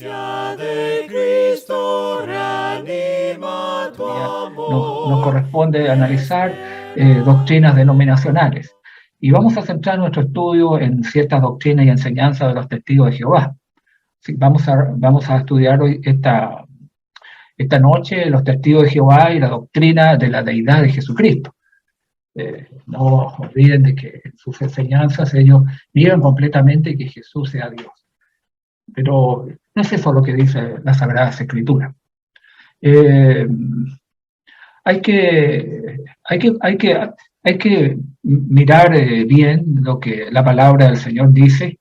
gracia de Cristo reanima tu amor. Nos corresponde analizar doctrinas denominacionales. Y vamos a centrar nuestro estudio en ciertas doctrinas y enseñanzas de los testigos de Jehová. Sí, vamos a estudiar hoy esta noche los testigos de Jehová y la doctrina de la deidad de Jesucristo. No olviden de que en sus enseñanzas ellos niegan completamente que Jesús sea Dios. Pero no es eso lo que dice la Sagrada Escritura. Hay que mirar bien lo que la palabra del Señor dice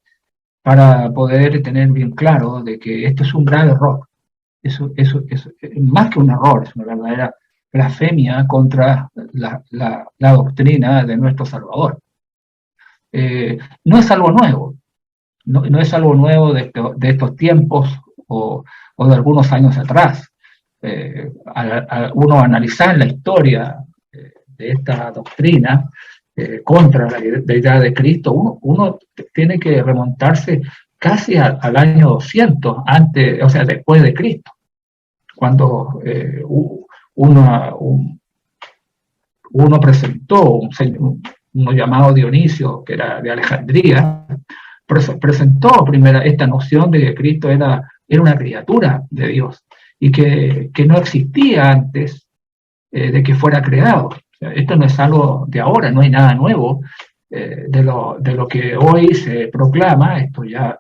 para poder tener bien claro de que esto es un grave error. Eso más que un error, es una verdadera blasfemia contra la doctrina de nuestro Salvador. No es algo nuevo, no es algo nuevo de estos tiempos o de algunos años atrás. Uno analizar la historia de esta doctrina contra la deidad de Cristo, uno tiene que remontarse casi al año 200, antes, o sea, después de Cristo, cuando uno presentó uno llamado Dionisio, que era de Alejandría, presentó primero esta noción de que Cristo era una criatura de Dios y que no existía antes de que fuera creado. O sea, esto no es algo de ahora, no hay nada nuevo de lo que hoy se proclama. Esto ya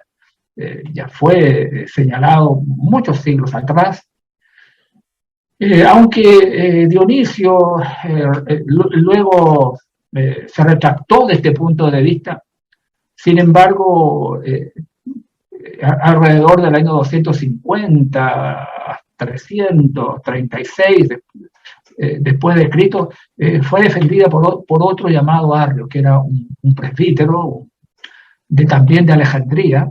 fue señalado muchos siglos atrás. Aunque Dionisio luego se retractó de este punto de vista, sin embargo, alrededor del año 250, 336, después de Cristo, fue defendida por otro llamado Arrio, que era un presbítero también de Alejandría,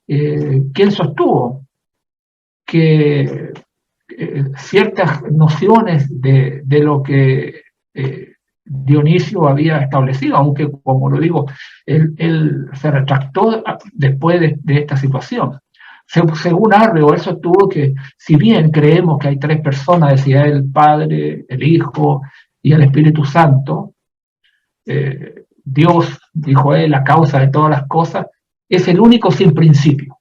quien sostuvo que ciertas nociones de lo que Dionisio había establecido, aunque, como lo digo, él se retractó después de esta situación. Según Arrio, él sostuvo que si bien creemos que hay tres personas, decía el Padre, el Hijo y el Espíritu Santo, Dios, dijo él, la causa de todas las cosas, es el único sin principio,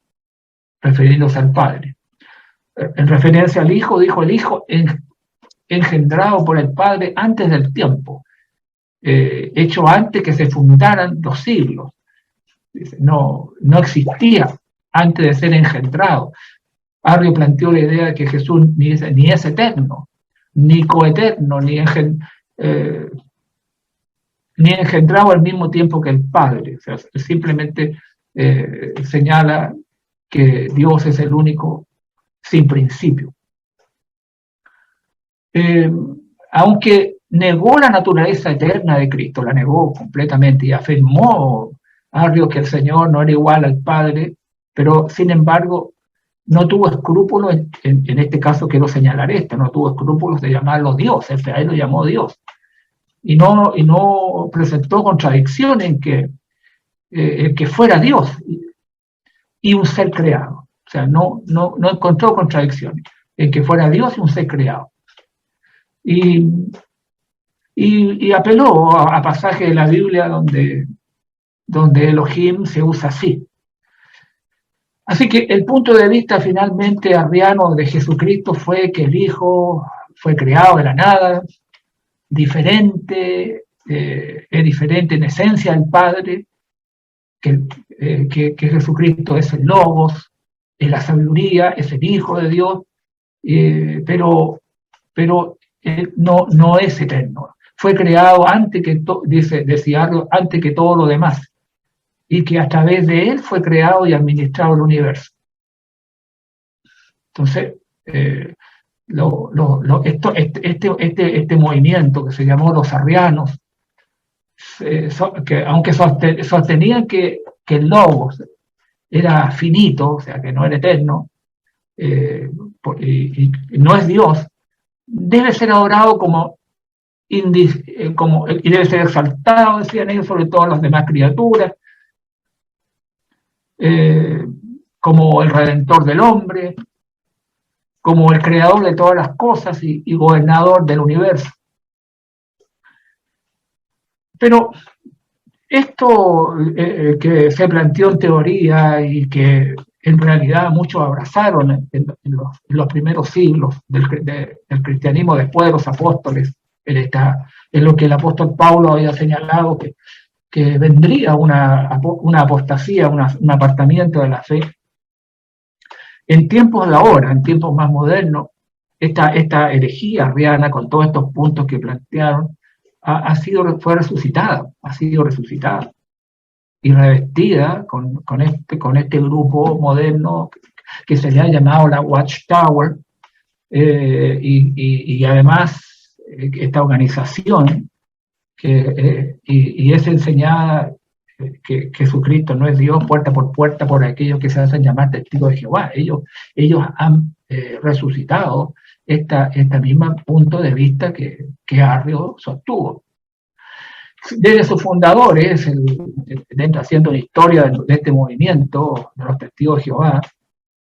refiriéndose al Padre. En referencia al Hijo, dijo el Hijo engendrado por el Padre antes del tiempo, hecho antes que se fundaran los siglos. Dice, no existía antes de ser engendrado. Arrio planteó la idea de que Jesús ni es eterno, ni coeterno, ni engendrado al mismo tiempo que el Padre. O sea, simplemente señala que Dios es el único sin principio. Aunque negó la naturaleza eterna de Cristo, la negó completamente y afirmó Arrio que el Señor no era igual al Padre, pero sin embargo no tuvo escrúpulos, en este caso quiero señalar esto, no tuvo escrúpulos de llamarlo Dios, él lo llamó Dios, y no presentó contradicción en que fuera Dios y un ser creado. O sea, no encontró contradicciones en que fuera Dios y un ser creado. Y apeló a pasajes de la Biblia donde Elohim se usa así. Así que el punto de vista finalmente arriano de Jesucristo fue que el Hijo fue creado de la nada, diferente, es diferente en esencia del Padre, que Jesucristo es el Logos, es la sabiduría, es el Hijo de Dios, pero no es eterno. Fue creado antes que, antes que todo lo demás, y que a través de él fue creado y administrado el universo. Entonces, este movimiento que se llamó los arrianos, que aunque sostenían que el Logos era finito, o sea, que no era eterno, y no es Dios, debe ser adorado y debe ser exaltado, decían ellos, sobre todas las demás criaturas, como el redentor del hombre, como el creador de todas las cosas y gobernador del universo. Pero esto que se planteó en teoría y que en realidad muchos abrazaron en los primeros siglos del cristianismo después de los apóstoles, en lo que el apóstol Pablo había señalado que vendría una apostasía, un apartamiento de la fe. En tiempos de ahora, en tiempos más modernos, esta herejía arriana con todos estos puntos que plantearon fue resucitada, ha sido resucitada y revestida con este grupo moderno que se le ha llamado la Watchtower, y además esta organización y es enseñada que Jesucristo no es Dios puerta por aquellos que se hacen llamar testigos de Jehová. Ellos han resucitado este mismo punto de vista que Arrio sostuvo. Desde sus fundadores, haciendo la historia de este movimiento de los testigos de Jehová,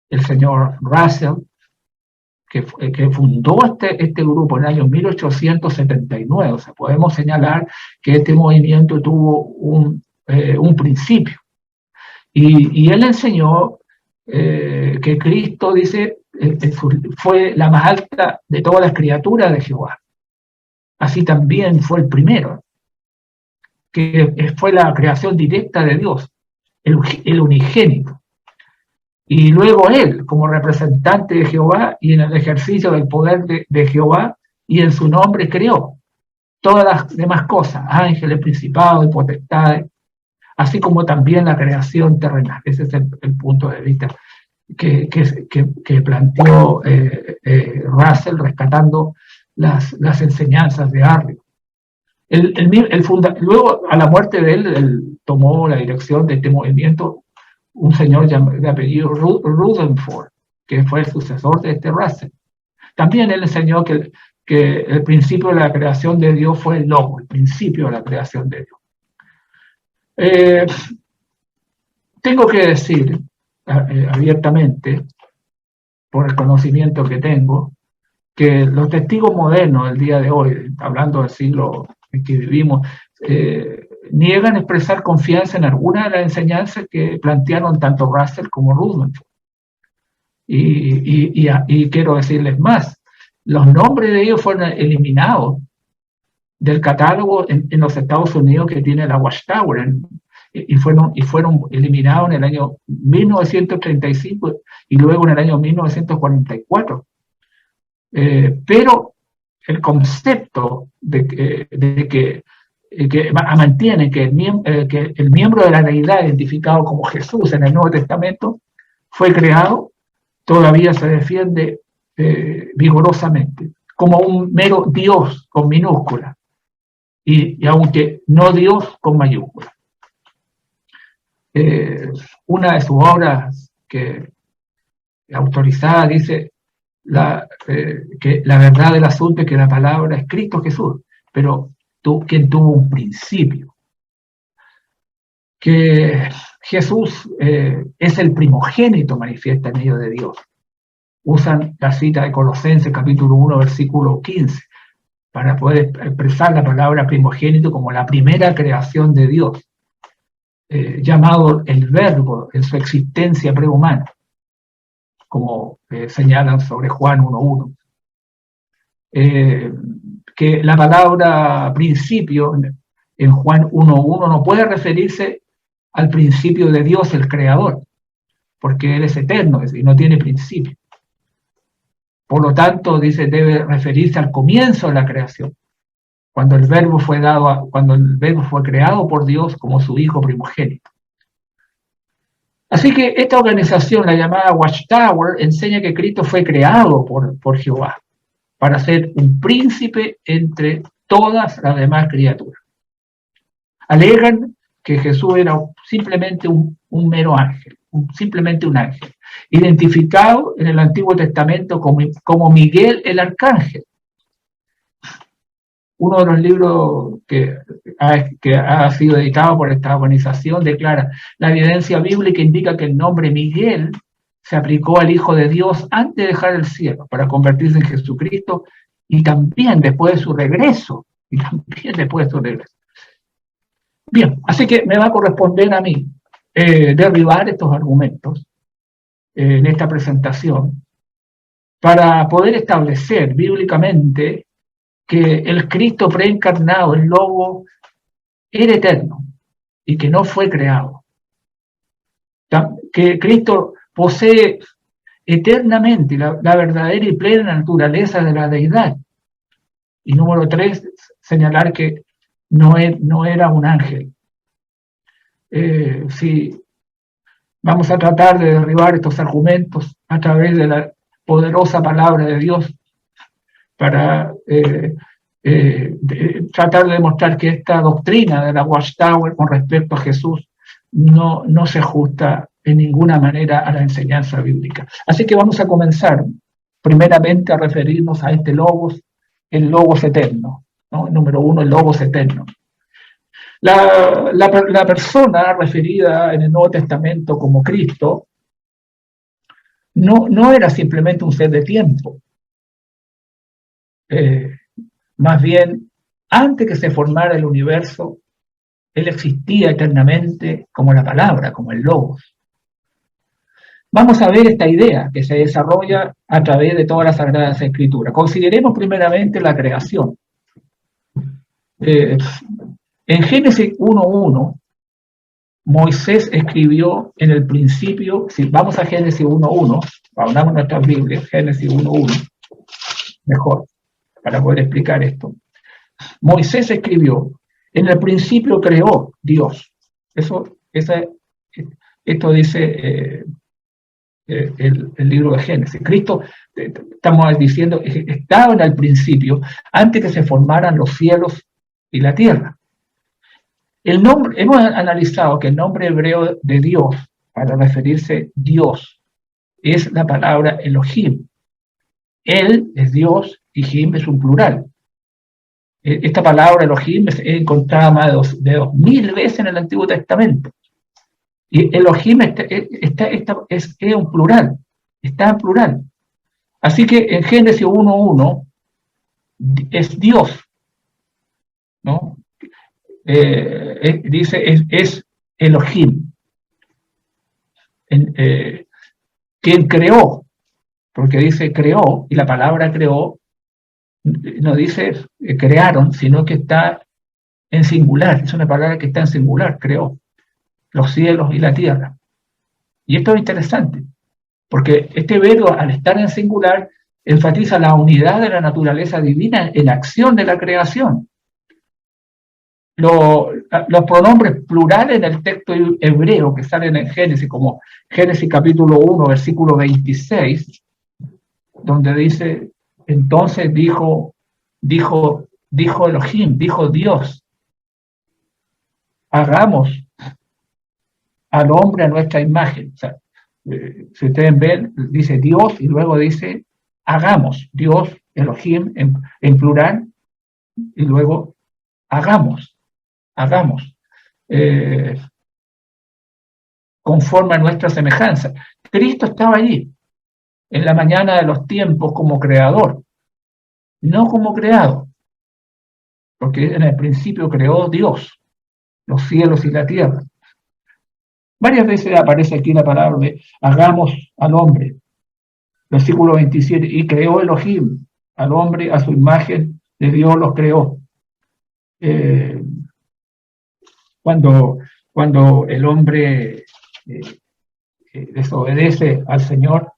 el señor Russell, que fundó este grupo en el año 1879. O sea, podemos señalar que este movimiento tuvo un principio. Y él enseñó que Cristo, dice, fue la más alta de todas las criaturas de Jehová. Así también fue el primero, que fue la creación directa de Dios, el unigénito. Y luego él, como representante de Jehová y en el ejercicio del poder de Jehová, y en su nombre creó todas las demás cosas, ángeles, principados y potestades, así como también la creación terrenal. Ese es el punto de vista que planteó Russell, rescatando las enseñanzas de Arrio. Luego, a la muerte de él tomó la dirección de este movimiento un señor de apellido Rutherford, que fue el sucesor de este Russell. También él enseñó que el principio de la creación de Dios fue el logo, el principio de la creación de Dios. Tengo que decir abiertamente, por el conocimiento que tengo, que los testigos modernos del día de hoy, hablando del siglo en que vivimos, niegan expresar confianza en alguna de las enseñanzas que plantearon tanto Russell como Rutherford. Y quiero decirles más, los nombres de ellos fueron eliminados del catálogo en los Estados Unidos que tiene la Watchtower, y fueron eliminados en el año 1935 y luego en el año 1944. Pero el concepto de que mantiene que el miembro de la deidad identificado como Jesús en el Nuevo Testamento fue creado, todavía se defiende vigorosamente como un mero Dios con minúscula, y aunque no Dios con mayúscula. Una de sus obras autorizada dice que la verdad del asunto es que la palabra es Cristo Jesús, pero quien tuvo un principio, que Jesús es el primogénito manifiesta en medio de Dios. Usan la cita de Colosenses capítulo 1 versículo 15 para poder expresar la palabra primogénito como la primera creación de Dios, llamado el Verbo en su existencia prehumana, como señalan sobre Juan 1.1. Que la palabra principio en Juan 1.1 no puede referirse al principio de Dios, el Creador, porque Él es eterno y no tiene principio. Por lo tanto, dice, debe referirse al comienzo de la creación, cuando el Verbo fue creado por Dios como su Hijo primogénito. Así que esta organización, la llamada Watchtower, enseña que Cristo fue creado por Jehová para ser un príncipe entre todas las demás criaturas. Alegan que Jesús era simplemente un mero ángel, simplemente un ángel, identificado en el Antiguo Testamento como Miguel el Arcángel. uno de los libros que ha sido editado por esta organización declara: la evidencia bíblica indica que el nombre Miguel se aplicó al Hijo de Dios antes de dejar el cielo para convertirse en Jesucristo y también después de su regreso. Bien, así que me va a corresponder a mí derribar estos argumentos en esta presentación para poder establecer bíblicamente que el Cristo preencarnado, el Logo, era eterno y que no fue creado. Que Cristo posee eternamente la verdadera y plena naturaleza de la deidad. Y número 3, señalar que no era un ángel. Si vamos a tratar de derribar estos argumentos a través de la poderosa palabra de Dios para tratar de demostrar que esta doctrina de la Watchtower con respecto a Jesús no se ajusta en ninguna manera a la enseñanza bíblica. Así que vamos a comenzar primeramente a referirnos a este Logos, el Logos eterno, ¿no? Número 1, el Logos eterno. La persona referida en el Nuevo Testamento como Cristo no era simplemente un ser de tiempo. Más bien, antes que se formara el universo, Él existía eternamente como la palabra, como el Logos. Vamos a ver esta idea que se desarrolla a través de todas las Sagradas Escrituras. Consideremos primeramente la creación. En Génesis 1.1, Moisés escribió en el principio, si vamos a Génesis 1.1, hablamos nuestras Biblias, Génesis 1.1, mejor, para poder explicar esto. Moisés escribió: en el principio creó Dios. Esto dice el libro de Génesis. Cristo, estamos diciendo, estaba en el principio, antes que se formaran los cielos y la tierra. El nombre, hemos analizado que el nombre hebreo de Dios, para referirse Dios, es la palabra Elohim. Él es Dios y Jim es un plural. Esta palabra Elohim es encontrada más de 2000 veces en el Antiguo Testamento. Y Elohim es un plural, está en plural. Así que en Génesis 1.1 es Dios, ¿no? Dice es Elohim, quien creó, porque dice creó, y la palabra creó no dice crearon, sino que está en singular, es una palabra que está en singular, creó los cielos y la tierra. Y esto es interesante, porque este verbo, al estar en singular, enfatiza la unidad de la naturaleza divina en la acción de la creación. Los pronombres plurales en el texto hebreo que salen en Génesis, como Génesis capítulo 1, versículo 26, donde dice: entonces dijo Elohim, dijo Dios, hagamos al hombre a nuestra imagen. O sea, si ustedes ven, dice Dios y luego dice hagamos, Dios, Elohim en plural, y luego hagamos, conforme a nuestra semejanza. Cristo estaba allí, en la mañana de los tiempos, como creador, no como creado, porque en el principio creó Dios, los cielos y la tierra. Varias veces aparece aquí la palabra de hagamos al hombre, versículo 27, y creó Elohim, al hombre a su imagen de Dios los creó. Cuando el hombre desobedece al Señor,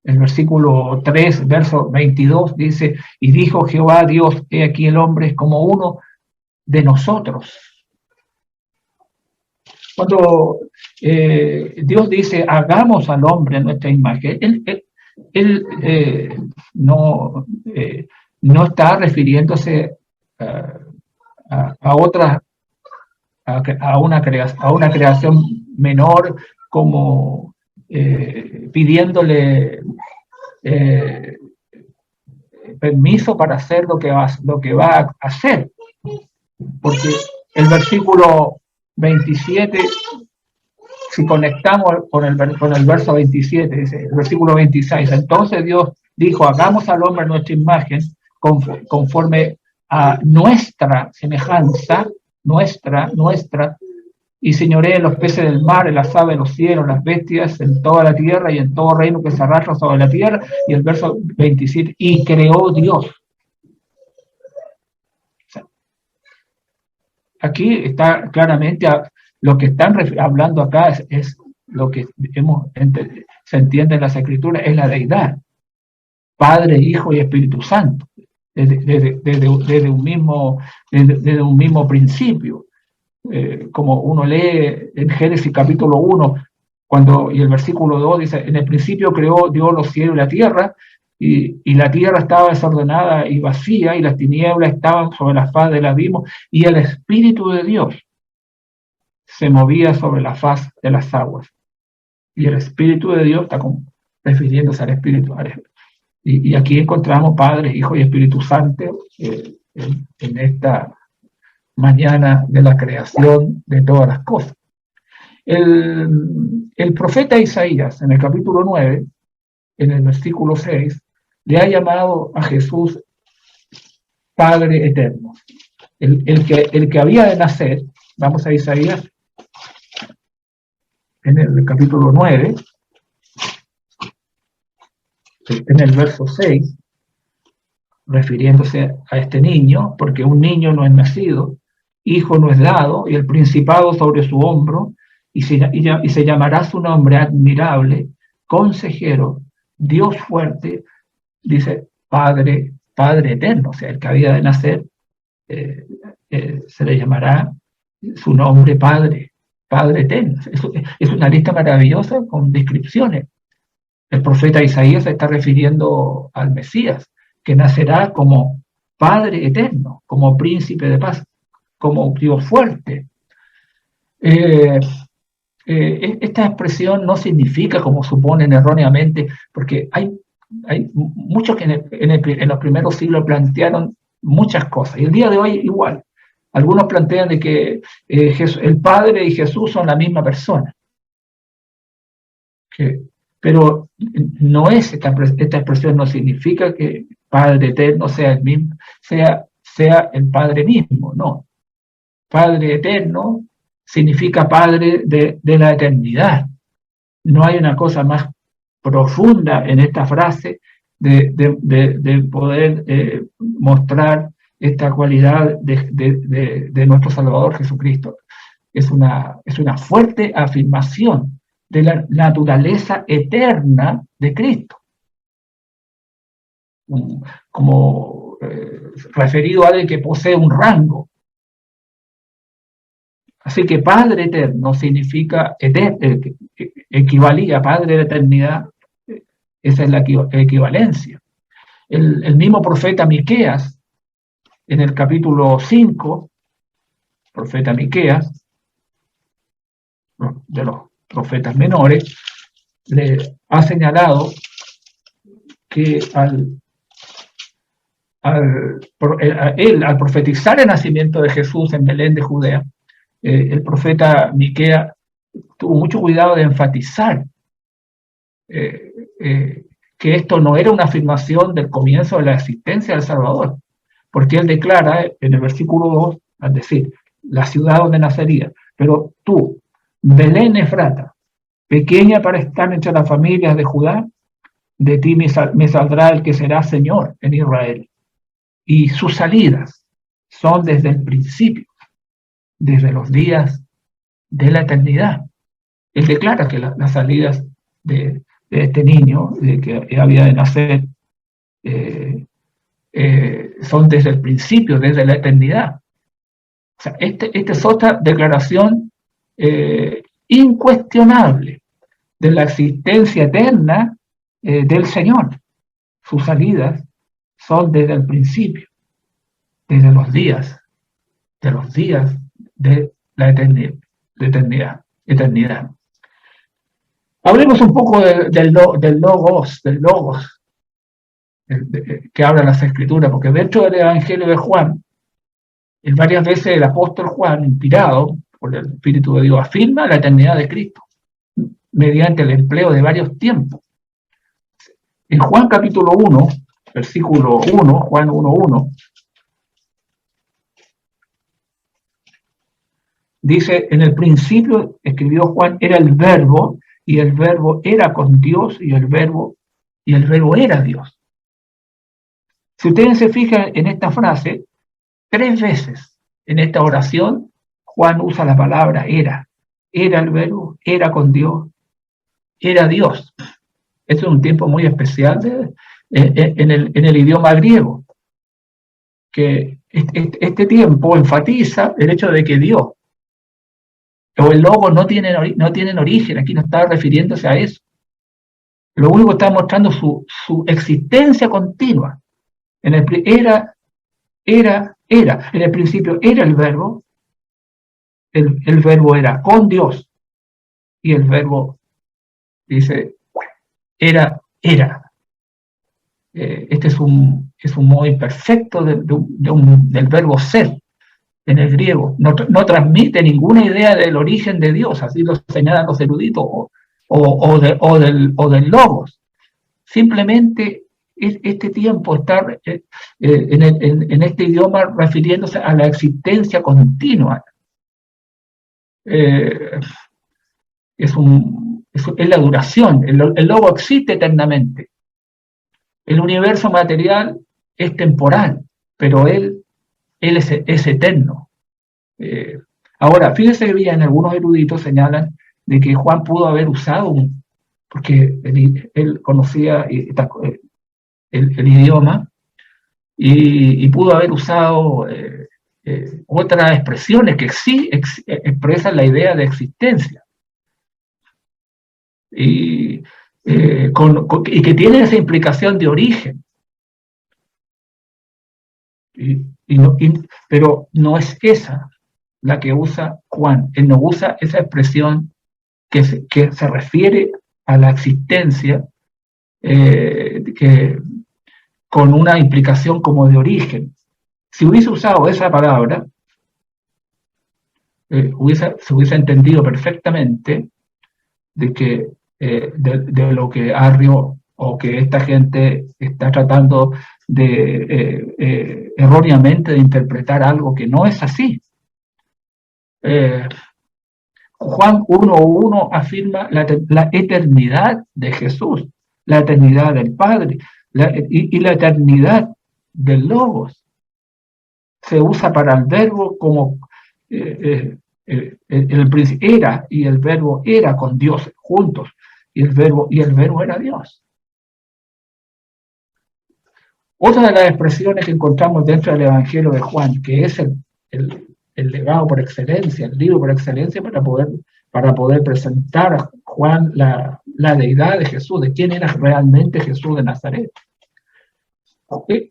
el versículo 3, verso 22, dice: y dijo Jehová Dios, he aquí el hombre es como uno de nosotros. Cuando Dios dice hagamos al hombre en nuestra imagen, él no está refiriéndose a una creación menor, como pidiéndole permiso para hacer lo que va a hacer. Porque el versículo 27, si conectamos con el verso 27, dice, el versículo 26, entonces Dios dijo, hagamos al hombre nuestra imagen conforme a nuestra semejanza, nuestra, y señoree en los peces del mar, en las aves de los cielos, las bestias, en toda la tierra y en todo reino que se arrastra sobre la tierra. Y el verso 27, y creó Dios. O sea, aquí está claramente lo que están hablando acá es lo que se entiende en las escrituras, es la deidad. Padre, Hijo y Espíritu Santo, desde un mismo principio. Como uno lee en Génesis capítulo 1, y el versículo 2 dice, en el principio creó Dios los cielos y la tierra, y la tierra estaba desordenada y vacía, y las tinieblas estaban sobre la faz del abismo, y el Espíritu de Dios se movía sobre la faz de las aguas. Y el Espíritu de Dios está refiriéndose al Espíritu. Y aquí encontramos Padre, Hijo y Espíritu Santo en esta mañana de la creación de todas las cosas. El profeta Isaías, en el capítulo 9, en el versículo 6, le ha llamado a Jesús Padre Eterno. El que había de nacer, vamos a Isaías, en el capítulo 9, en el verso 6, refiriéndose a este niño, porque un niño no es nacido, hijo no es dado, y el principado sobre su hombro, y se llamará su nombre admirable, consejero, Dios fuerte, dice Padre eterno. O sea, el que había de nacer, se le llamará su nombre Padre eterno. Es una lista maravillosa con descripciones. El profeta Isaías se está refiriendo al Mesías, que nacerá como Padre eterno, como príncipe de paz, como Dios fuerte. Esta expresión no significa, como suponen erróneamente, porque hay muchos que en los primeros siglos plantearon muchas cosas, y el día de hoy igual. Algunos plantean de que el Padre y Jesús son la misma persona. Pero no es esta expresión no significa que Padre eterno sea el mismo, sea el Padre mismo, no. Padre eterno significa Padre de la eternidad. No hay una cosa más profunda en esta frase de poder mostrar esta cualidad de nuestro Salvador Jesucristo. Es una fuerte afirmación de la naturaleza eterna de Cristo, como referido a alguien que posee un rango. Así que Padre eterno significa equivalía a Padre de eternidad. Esa es la equivalencia. El mismo profeta Miqueas, en el capítulo 5, profeta Miqueas, de los profetas menores, le ha señalado que al profetizar el nacimiento de Jesús en Belén de Judea, el profeta Miqueas tuvo mucho cuidado de enfatizar que esto no era una afirmación del comienzo de la existencia del Salvador, porque él declara en el versículo 2, al decir, la ciudad donde nacería, pero tú, Belén Efrata, pequeña para estar entre las familias de Judá, de ti me saldrá el que será Señor en Israel. Y sus salidas son desde el principio, desde los días de la eternidad. Él declara que las salidas de este niño, de que había de nacer, son desde el principio, desde la eternidad. O sea, esta es otra declaración incuestionable de la existencia eterna del Señor. Sus salidas son desde el principio, desde los días de la eternidad. Hablemos un poco del logos. que hablan las Escrituras, porque dentro del Evangelio de Juan, varias veces el apóstol Juan, inspirado por el Espíritu de Dios, afirma la eternidad de Cristo mediante el empleo de varios tiempos. En Juan capítulo 1, versículo 1, Juan 1:1, dice, en el principio, escribió Juan, era el verbo, y el verbo era con Dios, y el verbo era Dios. Si ustedes se fijan en esta frase, 3 veces en esta oración, Juan usa la palabra era. Era el verbo, era con Dios, era Dios. Eso es un tiempo muy especial en el idioma griego, que este tiempo enfatiza el hecho de que Dios o el Logos no tienen origen, aquí no está refiriéndose a eso. Lo único que está mostrando su existencia continua. Era. En el principio era el verbo era con Dios, y el verbo dice, era. Este es un modo imperfecto del verbo ser en el griego. No transmite ninguna idea del origen de Dios, así lo señalan los eruditos, o del logos. Simplemente este tiempo está en este idioma refiriéndose a la existencia continua. Es la duración. El logo existe eternamente. El universo material es temporal, pero él es eterno. Ahora, fíjense que bien, algunos eruditos señalan de que Juan pudo haber usado, porque él conocía el idioma, y pudo haber usado otras expresiones que sí expresan la idea de existencia. Y que tienen esa implicación de origen. Pero no es esa la que usa Juan. Él no usa esa expresión que se refiere a la existencia con una implicación como de origen. Si hubiese usado esa palabra, se hubiese entendido perfectamente de que de lo que Arrio o que esta gente está tratando de erróneamente de interpretar algo que no es así. Juan 1:1 afirma la eternidad de Jesús, la eternidad del Padre y la eternidad del Logos. Se usa para el verbo como era, y el verbo era con Dios juntos, y el verbo era Dios. Otra de las expresiones que encontramos dentro del Evangelio de Juan, que es el legado por excelencia, el libro por excelencia para poder presentar a Juan la deidad de Jesús, de quién era realmente Jesús de Nazaret.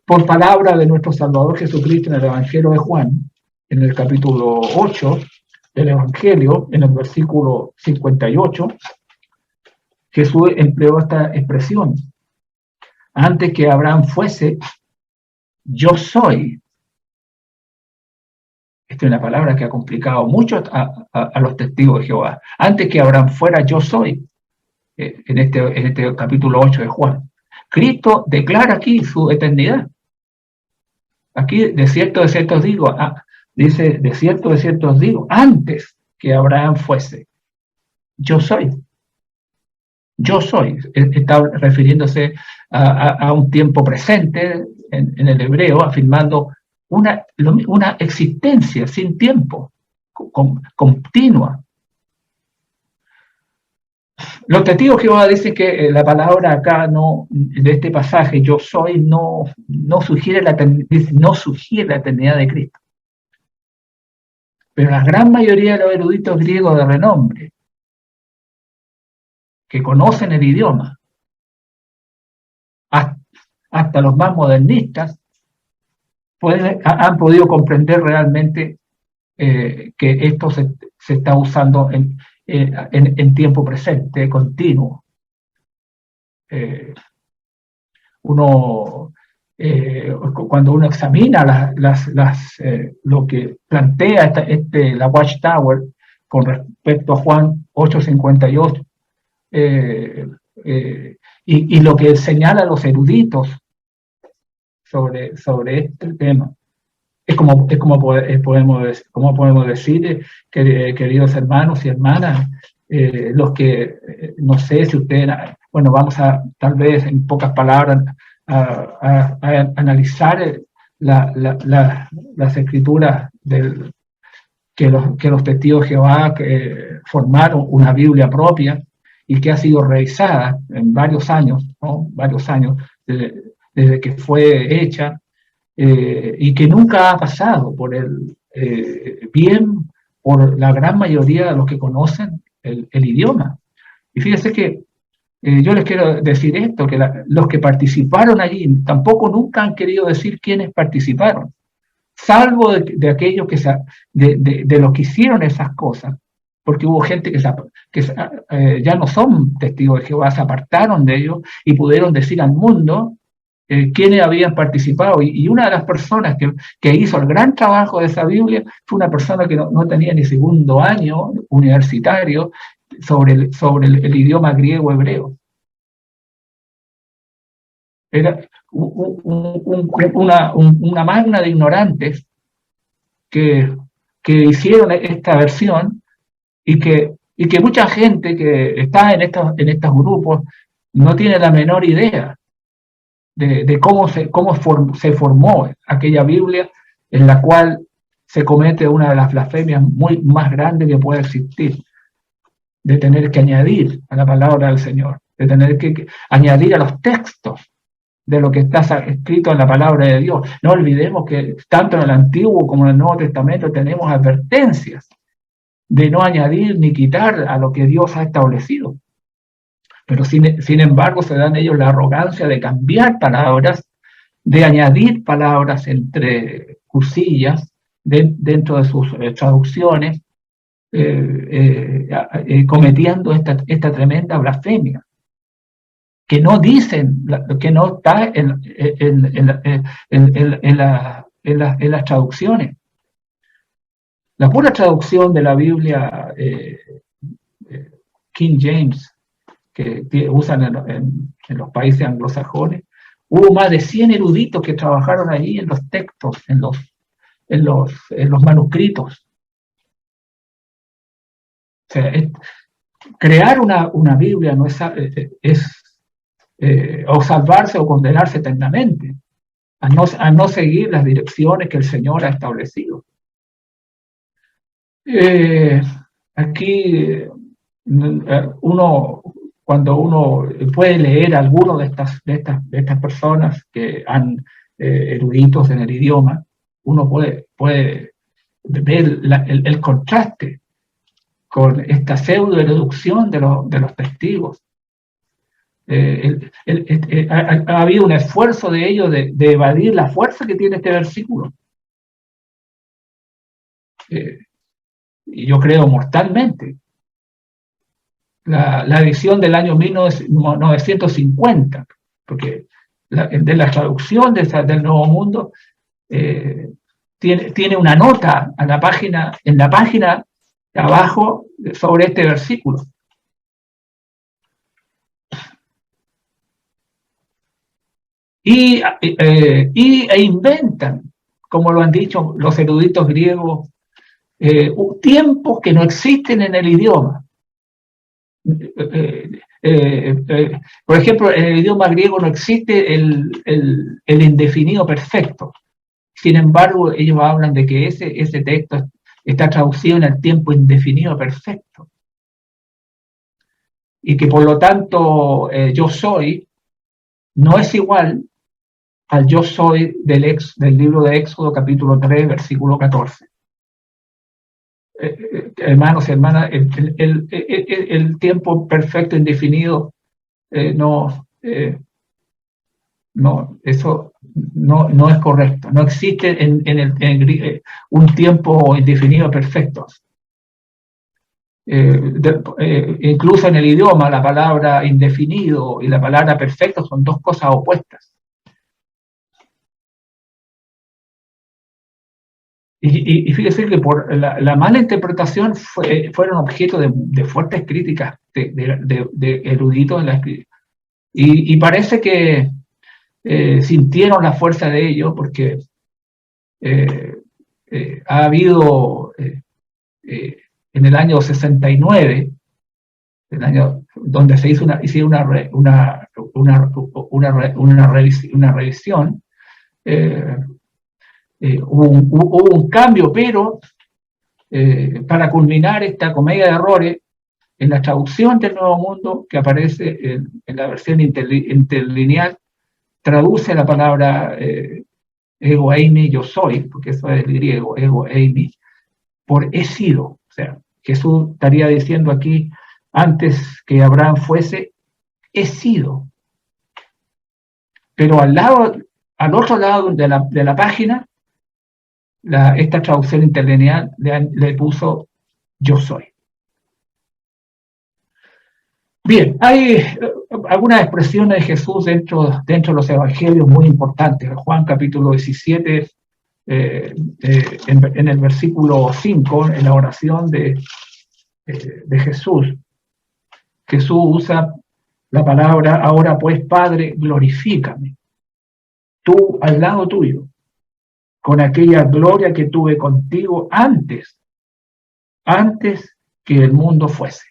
Por palabra de nuestro Salvador Jesucristo en el Evangelio de Juan, en el capítulo 8 del Evangelio, en el versículo 58, Jesús empleó esta expresión: antes que Abraham fuese, yo soy. Esta es una palabra que ha complicado mucho a los testigos de Jehová. Antes que Abraham fuera, yo soy. En este capítulo 8 de Juan. Cristo declara aquí su eternidad. Aquí, de cierto os digo, dice, de cierto os digo, antes que Abraham fuese, yo soy. Yo soy. Está refiriéndose a un tiempo presente en el hebreo, afirmando una existencia sin tiempo, continua. Los testigos de Jehová dicen que la palabra acá de este pasaje, yo soy, no sugiere la eternidad de Cristo. Pero la gran mayoría de los eruditos griegos de renombre, que conocen el idioma, hasta los más modernistas, han podido comprender realmente que esto se está usando en tiempo presente, continuo. cuando uno examina lo que plantea la Watchtower con respecto a Juan 8:58, y lo que señala los eruditos sobre este tema, es como podemos decir, queridos hermanos y hermanas, los que, no sé si ustedes, bueno, vamos a, tal vez en pocas palabras, a analizar las escrituras que los testigos de Jehová formaron una Biblia propia y que ha sido revisada en varios años, ¿no? Varios años desde que fue hecha, y que nunca ha pasado por por la gran mayoría de los que conocen el idioma. Y fíjense que yo les quiero decir esto, que los que participaron allí tampoco nunca han querido decir quiénes participaron, salvo de aquellos de los que hicieron esas cosas, porque hubo gente que ya no son testigos de Jehová, se apartaron de ellos y pudieron decir al mundo quiénes habían participado. Y una de las personas que hizo el gran trabajo de esa Biblia fue una persona que no tenía ni segundo año universitario sobre el idioma griego hebreo. Era una magna de ignorantes que hicieron esta versión, y que mucha gente que está en estos grupos no tiene la menor idea de cómo se formó aquella Biblia, en la cual se comete una de las blasfemias más grandes que puede existir, de tener que añadir a la palabra del Señor, de tener que añadir a los textos de lo que está escrito en la palabra de Dios. No olvidemos que tanto en el Antiguo como en el Nuevo Testamento tenemos advertencias de no añadir ni quitar a lo que Dios ha establecido. Pero sin embargo se dan ellos la arrogancia de cambiar palabras, de añadir palabras entre cursillas dentro de sus traducciones, cometiendo esta tremenda blasfemia, que no dicen, que no está en las traducciones. La pura traducción de la Biblia King James, que usan en los países anglosajones, hubo más de 100 eruditos que trabajaron ahí en los textos, en los manuscritos. O sea, crear una Biblia no es o salvarse o condenarse eternamente, a no seguir las direcciones que el Señor ha establecido. Aquí cuando uno puede leer a alguno de estas personas que han eruditos en el idioma, uno puede ver el contraste con esta pseudo erudición de los testigos. Ha habido un esfuerzo de ellos de evadir la fuerza que tiene este versículo. Y yo creo mortalmente. La edición del año 1950, porque de la traducción del Nuevo Mundo tiene una nota en la página de abajo sobre este versículo. E inventan, como lo han dicho los eruditos griegos, tiempos que no existen en el idioma. Por ejemplo, en el idioma griego no existe el indefinido perfecto. Sin embargo, ellos hablan de que ese texto está traducido en el tiempo indefinido perfecto. Y que por lo tanto, yo soy no es igual al yo soy del libro de Éxodo, capítulo 3, versículo 14. Hermanos y hermanas, el tiempo perfecto indefinido eso no es correcto. No existe un tiempo indefinido perfecto. Incluso en el idioma la palabra indefinido y la palabra perfecto son dos cosas opuestas. Y fíjese que por la mala interpretación fueron objeto de fuertes críticas de eruditos en la escritura. Y parece que sintieron la fuerza de ello porque ha habido en el año 69, el año donde se hizo una revisión, hubo un cambio, pero para culminar esta comedia de errores, en la traducción del Nuevo Mundo que aparece en la versión interlineal, traduce la palabra ego eimi, yo soy, porque eso es el griego, ego eimi, por he sido. O sea, Jesús estaría diciendo aquí, antes que Abraham fuese, he sido. Pero al otro lado de la página, esta traducción interlineal le puso yo soy. Bien, hay algunas expresiones de Jesús dentro de los evangelios muy importantes. Juan capítulo 17, en el versículo 5, en la oración de Jesús, Jesús usa la palabra, ahora pues, Padre, glorifícame, tú al lado tuyo, con aquella gloria que tuve contigo antes que el mundo fuese.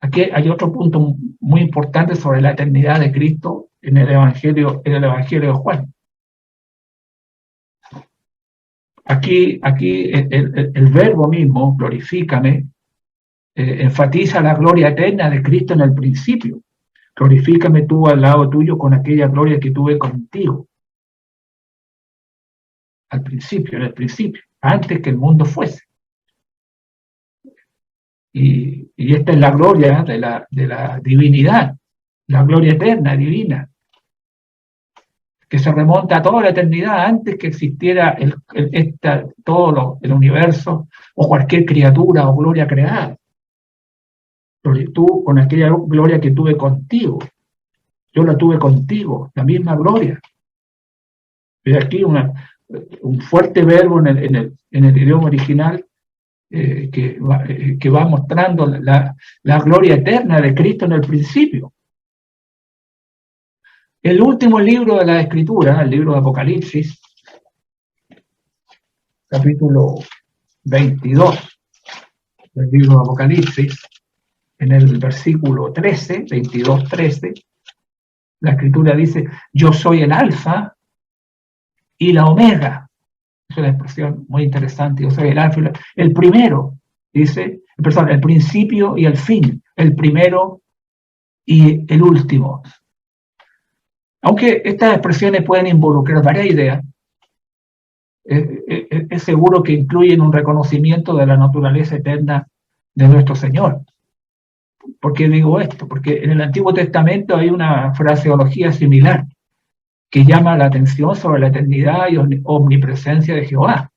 Aquí hay otro punto muy importante sobre la eternidad de Cristo en el Evangelio de Juan. Aquí el verbo mismo, glorifícame, enfatiza la gloria eterna de Cristo en el principio. Glorifícame tú al lado tuyo con aquella gloria que tuve contigo. Al principio, en el principio, antes que el mundo fuese. Y esta es la gloria de la divinidad, la gloria eterna, divina, que se remonta a toda la eternidad antes que existiera todo el universo o cualquier criatura o gloria creada. Tú, con aquella gloria que tuve contigo, yo la tuve contigo, la misma gloria. Ve aquí un fuerte verbo en el idioma original que va mostrando la gloria eterna de Cristo en el principio. El último libro de la Escritura, el libro de Apocalipsis, capítulo 22 del libro de Apocalipsis, en el versículo 13, 22, 13, la Escritura dice, yo soy el alfa y la omega. Es una expresión muy interesante, yo soy el alfa y el primero, dice, el principio y el fin, el primero y el último. Aunque estas expresiones pueden involucrar varias ideas, es seguro que incluyen un reconocimiento de la naturaleza eterna de nuestro Señor. ¿Por qué digo esto? Porque en el Antiguo Testamento hay una fraseología similar que llama la atención sobre la eternidad y omnipresencia de Jehová.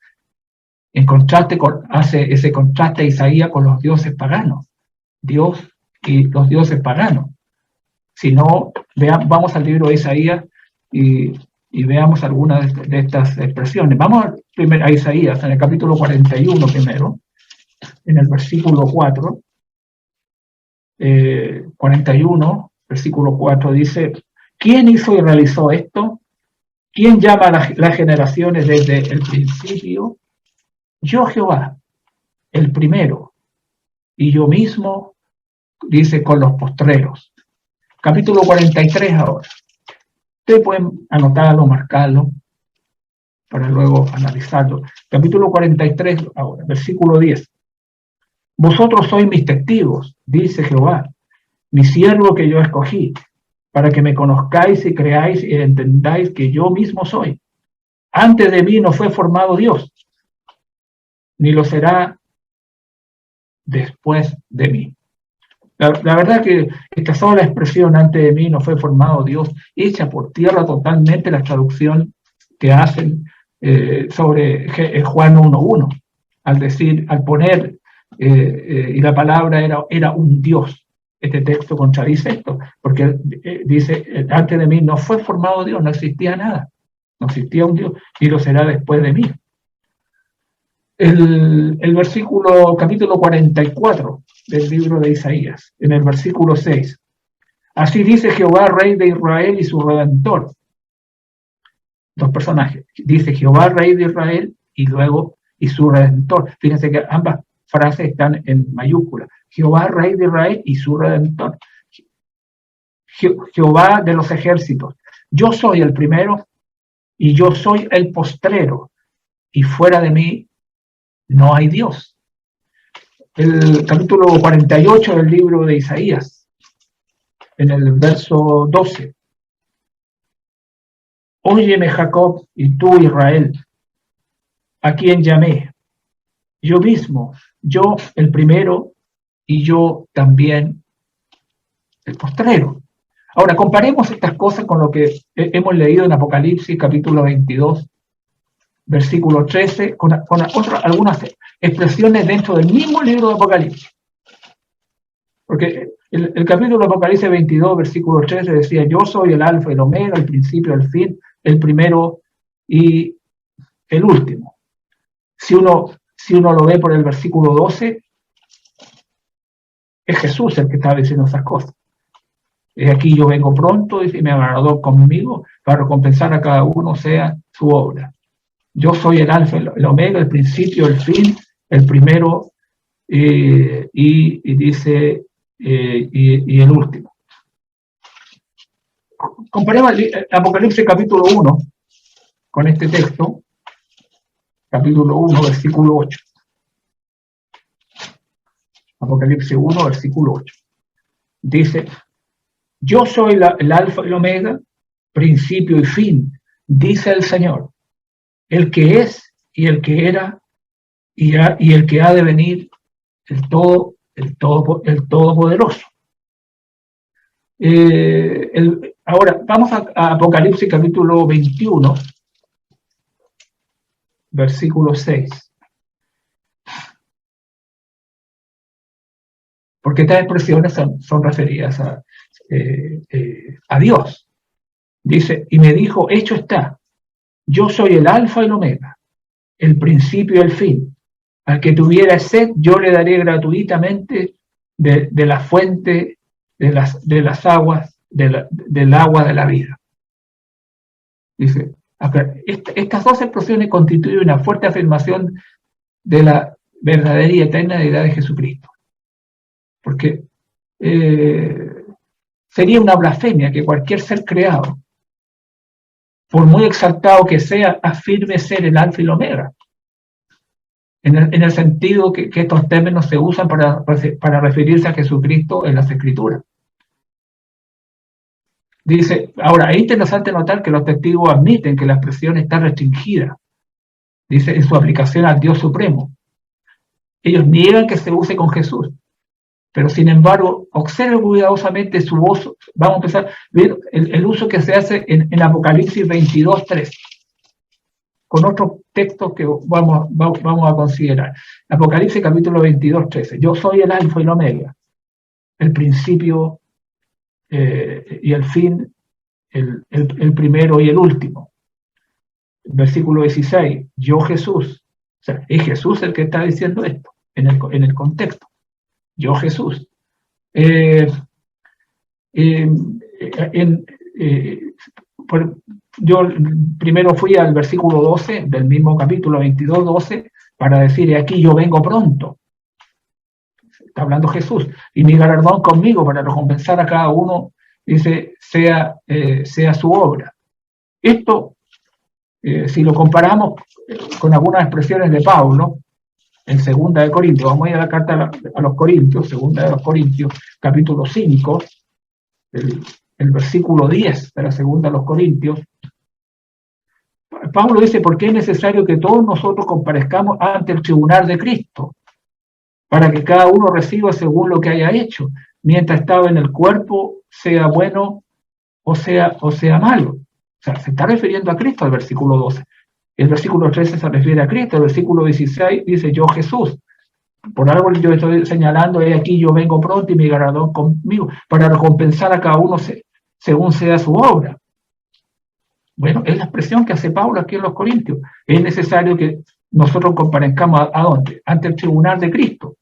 Hace ese contraste Isaías con los dioses paganos. Dios y los dioses paganos. Si no, vamos al libro de Isaías y veamos algunas de estas expresiones. Vamos a Isaías, en el capítulo 41 primero, en el versículo 4. 41, versículo 4, dice, ¿quién hizo y realizó esto? ¿Quién llama a las generaciones desde el principio? Yo, Jehová, el primero, y yo mismo, dice, con los postreros. Capítulo 43 ahora. Ustedes pueden anotarlo, marcarlo, para luego analizarlo. Capítulo 43 ahora, versículo 10. Vosotros sois mis testigos, dice Jehová, mi siervo que yo escogí, para que me conozcáis y creáis y entendáis que yo mismo soy. Antes de mí no fue formado Dios, ni lo será después de mí. La verdad que esta sola expresión, antes de mí no fue formado Dios, echa por tierra totalmente la traducción que hacen sobre Juan 1.1, al poner, y la palabra era un Dios. Este texto contradice esto, porque dice, antes de mí no fue formado Dios, no existía nada, no existía un Dios, ni lo será después de mí. el versículo, capítulo 44 del libro de Isaías, en el versículo 6. Así dice Jehová, Rey de Israel y su Redentor. Dos personajes. Dice Jehová, Rey de Israel, y luego, y su Redentor. Fíjense que ambas frases están en mayúsculas. Jehová, Rey de Israel y su Redentor. Jehová de los ejércitos. Yo soy el primero y yo soy el postrero, y fuera de mí no hay Dios. El capítulo 48 del libro de Isaías, en el verso 12. Óyeme, Jacob, y tú, Israel, a quien llamé. Yo mismo, yo el primero, y yo también el postrero. Ahora, comparemos estas cosas con lo que hemos leído en Apocalipsis, capítulo 22, versículo 13, con algunas expresiones dentro del mismo libro de Apocalipsis. Porque el capítulo de Apocalipsis 22, versículo 13 decía, yo soy el alfa y el omega, el principio, el fin, el primero y el último. Si uno lo ve por el versículo 12, es Jesús el que está diciendo esas cosas. Aquí yo vengo pronto, dice, me aguardó conmigo para recompensar a cada uno sea su obra. Yo soy el alfa, el omega, el principio, el fin, el primero y dice y el último. Comparemos Apocalipsis capítulo 1 con este texto, capítulo 1, versículo 8. Apocalipsis 1, versículo 8. Dice, yo soy el alfa y el omega, principio y fin, dice el Señor, el que es y el que era y el que ha de venir, el Todopoderoso. Ahora, vamos a Apocalipsis capítulo 21, versículo 6. Porque estas expresiones son referidas a Dios. Dice, y me dijo, hecho está, yo soy el alfa y el omega, el principio y el fin. Al que tuviera sed, yo le daré gratuitamente de la fuente de las aguas, del agua de la vida. Dice, estas dos expresiones constituyen una fuerte afirmación de la verdadera y eterna deidad de Jesucristo. Porque sería una blasfemia que cualquier ser creado, por muy exaltado que sea, afirme ser el alfa y el omega. En el sentido que estos términos se usan para referirse a Jesucristo en las Escrituras. Dice, ahora, es interesante notar que los testigos admiten que la expresión está restringida, dice, en su aplicación al Dios Supremo. Ellos niegan que se use con Jesús, pero sin embargo, observen cuidadosamente su uso. Vamos a empezar a ver el uso que se hace en Apocalipsis 22:3, con otros textos que vamos a considerar. Apocalipsis capítulo 22:13. Yo soy el alfa y el omega, el principio y el fin, el primero y el último. Versículo 16. Yo Jesús. O sea, es Jesús el que está diciendo esto en el contexto. Yo Jesús. Yo primero fui al versículo 12 del mismo capítulo 22:12 para decir, aquí yo vengo pronto. Está hablando Jesús. Y mi galardón conmigo para recompensar a cada uno, dice, sea su obra. Esto, si lo comparamos con algunas expresiones de Pablo, en 2 de Corintios, vamos a ir a la carta a los Corintios, 2 de los Corintios, capítulo 5, el versículo 10 de la 2 de los Corintios. Pablo dice, porque es necesario que todos nosotros comparezcamos ante el tribunal de Cristo, para que cada uno reciba según lo que haya hecho, mientras estaba en el cuerpo, sea bueno o sea malo. O sea, se está refiriendo a Cristo el versículo 12. El versículo 13 se refiere a Cristo, el versículo 16 dice, yo Jesús. Por algo yo estoy señalando, aquí yo vengo pronto y mi galardón conmigo, para recompensar a cada uno según sea su obra. Bueno, es la expresión que hace Pablo aquí en los Corintios. Es necesario que nosotros comparezcamos ¿a dónde? Ante el tribunal de Cristo,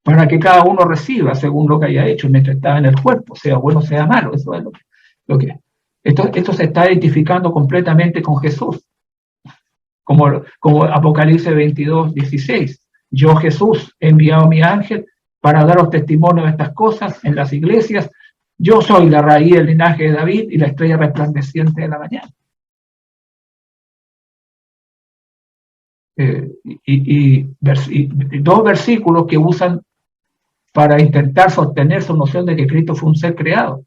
para que cada uno reciba según lo que haya hecho mientras estaba en el cuerpo, sea bueno o sea malo. Eso es lo que esto se está identificando completamente con Jesús, como Apocalipsis 22, 16. Yo, Jesús, he enviado a mi ángel para daros testimonio de estas cosas en las iglesias. Yo soy la raíz del linaje de David y la estrella resplandeciente de la mañana. Y dos versículos que usan para intentar sostener su noción de que Cristo fue un ser creado.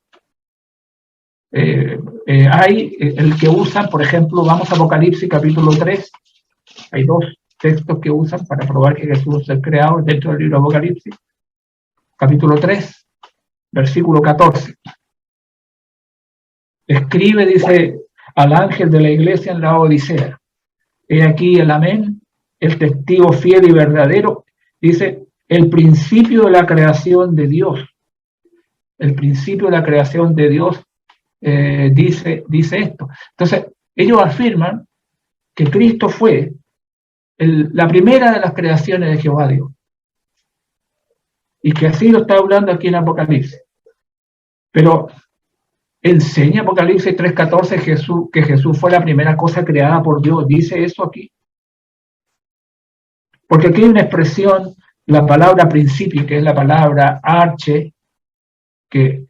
Hay el que usan, por ejemplo, vamos a Apocalipsis capítulo 3, hay dos textos que usan para probar que Jesús es un ser creado dentro del libro de Apocalipsis. Capítulo 3, versículo 14. Escribe, dice, al ángel de la iglesia en la Odisea. He aquí el amén, el testigo fiel y verdadero, dice, el principio de la creación de Dios. El principio de la creación de Dios dice esto. Entonces, ellos afirman que Cristo fue la primera de las creaciones de Jehová Dios. Y que así lo está hablando aquí en Apocalipsis. Pero enseña Apocalipsis 3:14 que Jesús fue la primera cosa creada por Dios. ¿Dice eso aquí? Porque aquí hay una expresión, la palabra principio, que es la palabra arche, que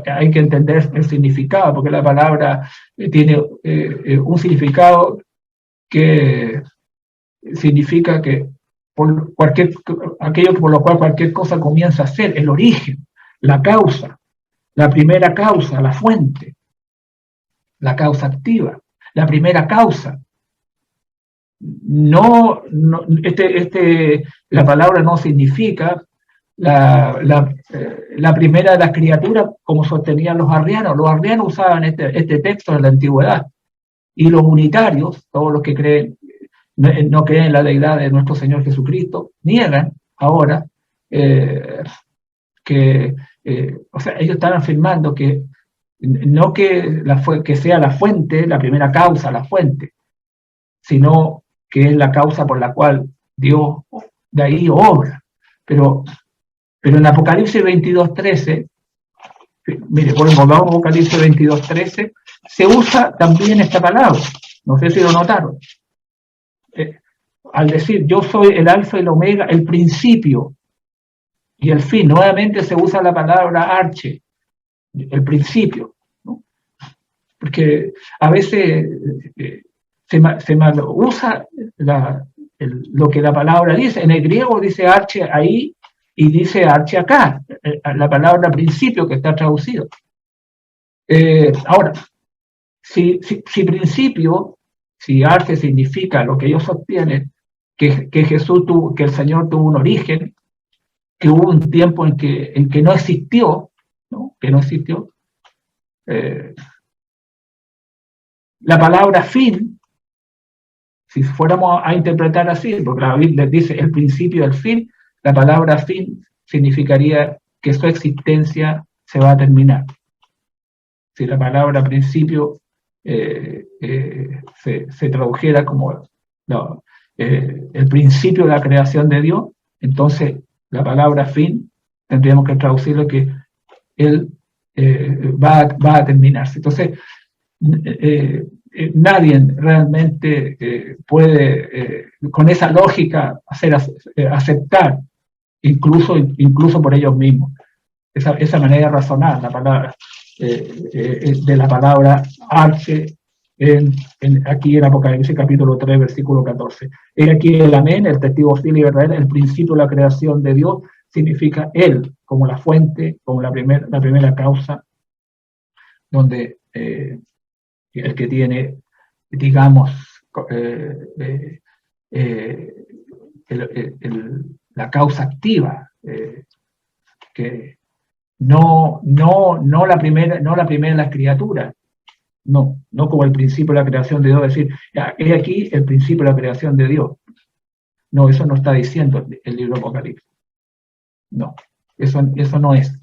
hay que entender el significado, porque la palabra tiene un significado que significa que por aquello por lo cual cualquier cosa comienza a ser, el origen, la causa, la primera causa, la fuente, la causa activa, la primera causa. No, la palabra no significa la primera de las criaturas como sostenían los arrianos. Los arrianos usaban este texto en la antigüedad, y los unitarios, todos los que creen no creen en la deidad de nuestro Señor Jesucristo, niegan ahora o sea, ellos están afirmando que no que sea la fuente, la primera causa, la fuente, sino que es la causa por la cual Dios de ahí obra. Pero en Apocalipsis 22:13, mire, volvamos a Apocalipsis 22:13, se usa también esta palabra, no sé si lo notaron. Al decir yo soy el alfa y el omega, el principio y el fin, nuevamente se usa la palabra arche, el principio, ¿no? Porque a veces se mal usa lo que la palabra dice. En el griego dice arche ahí y dice arche acá, la palabra principio que está traducido. Ahora, si principio, si arche significa lo que ellos sostienen, que el Señor tuvo un origen, que hubo un tiempo en que no existió, ¿no? Que no existió. La palabra fin, si fuéramos a interpretar así, porque la Biblia dice el principio y el fin, la palabra fin significaría que su existencia se va a terminar. Si la palabra principio se tradujera como el principio de la creación de Dios, entonces la palabra fin tendríamos que traducirlo que él va a terminarse. Entonces, nadie realmente puede, con esa lógica, aceptar, incluso por ellos mismos, esa manera de razonar la palabra, de la palabra arche aquí en Apocalipsis capítulo 3, versículo 14. He aquí el amén, el testigo fiel y verdadero, el principio de la creación de Dios, significa él como la fuente, como la primera causa, donde el que tiene, digamos, la causa activa, que no la primera de las criaturas, no como el principio de la creación de Dios, es decir, es aquí el principio de la creación de Dios. No, eso no está diciendo el libro de Apocalipsis. No, eso no es.